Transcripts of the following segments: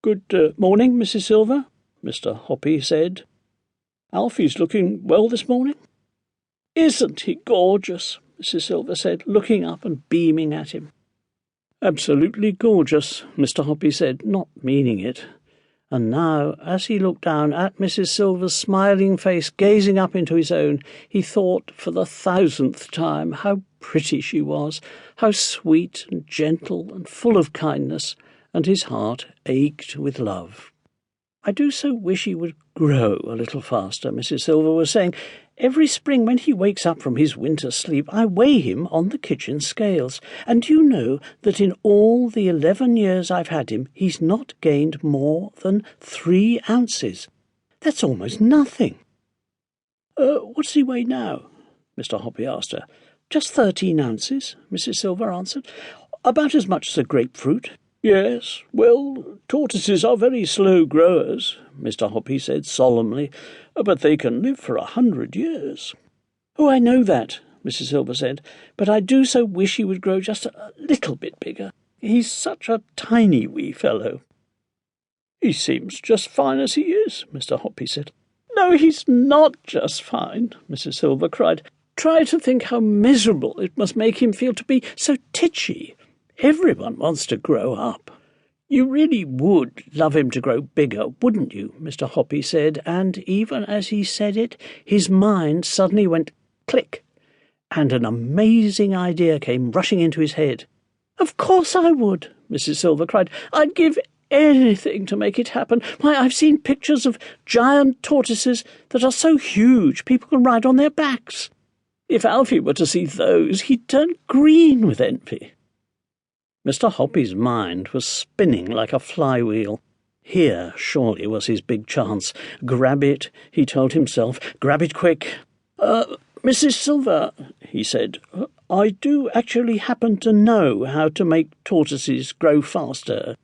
Good morning, Mrs. Silver, Mr. Hoppy said. Alfie's looking well this morning. Isn't he gorgeous? Mrs. Silver said, looking up and beaming at him. Absolutely gorgeous, Mr. Hoppy said, not meaning it. And now, as he looked down at Mrs. Silver's smiling face gazing up into his own, he thought for the 1000th time how pretty she was, how sweet and gentle and full of kindness, and his heart ached with love. I do so wish he would grow a little faster, Mrs. Silver was saying. Every spring when he wakes up from his winter sleep, I weigh him on the kitchen scales, and you know that in all the 11 years I've had him, he's not gained more than 3 ounces. That's almost nothing. What does he weigh now? Mr. Hoppy asked her. Just 13 ounces, Mrs. Silver answered. About as much as a grapefruit. Yes, well, tortoises are very slow growers, Mr. Hoppy said solemnly, but they can live for 100 years. Oh, I know that, Mrs. Silver said, but I do so wish he would grow just a little bit bigger. He's such a tiny wee fellow. He seems just fine as he is, Mr. Hoppy said. No, he's not just fine, Mrs. Silver cried. Try to think how miserable it must make him feel to be so titchy. Everyone wants to grow up. You really would love him to grow bigger, wouldn't you? Mr. Hoppy said, and even as he said it, his mind suddenly went click, and an amazing idea came rushing into his head. Of course I would, Mrs. Silver cried. I'd give anything to make it happen. Why, I've seen pictures of giant tortoises that are so huge people can ride on their backs. If Alfie were to see those, he'd turn green with envy. Mr. Hoppy's mind was spinning like a flywheel. Here, surely, was his big chance. Grab it, he told himself. Grab it quick. Mrs. Silver, he said, I do actually happen to know how to make tortoises grow faster,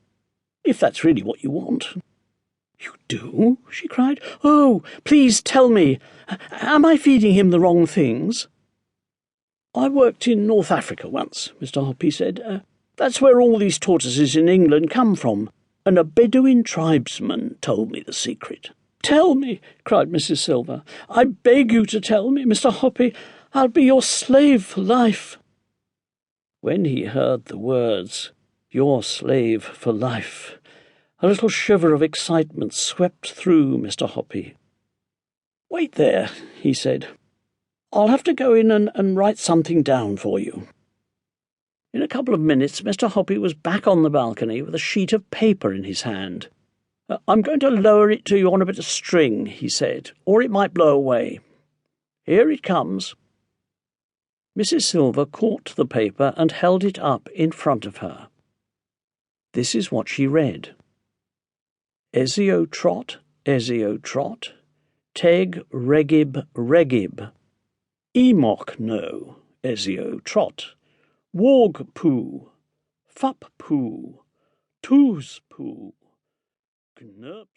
if that's really what you want. You do? She cried. Oh, please tell me. Am I feeding him the wrong things? I worked in North Africa once, Mr. Hoppy said. That's where all these tortoises in England come from, and a Bedouin tribesman told me the secret. Tell me, cried Mrs. Silver. I beg you to tell me, Mr. Hoppy. I'll be your slave for life. When he heard the words, your slave for life, a little shiver of excitement swept through Mr. Hoppy. Wait there, he said. I'll have to go in and write something down for you. In a couple of minutes, Mr. Hoppy was back on the balcony with a sheet of paper in his hand. I'm going to lower it to you on a bit of string, he said, or it might blow away. Here it comes. Mrs. Silver caught the paper and held it up in front of her. This is what she read. Esio Trot, Teg regib, Emoch no, Esio Trot. Wog poo, fup poo, toos poo, gnurps.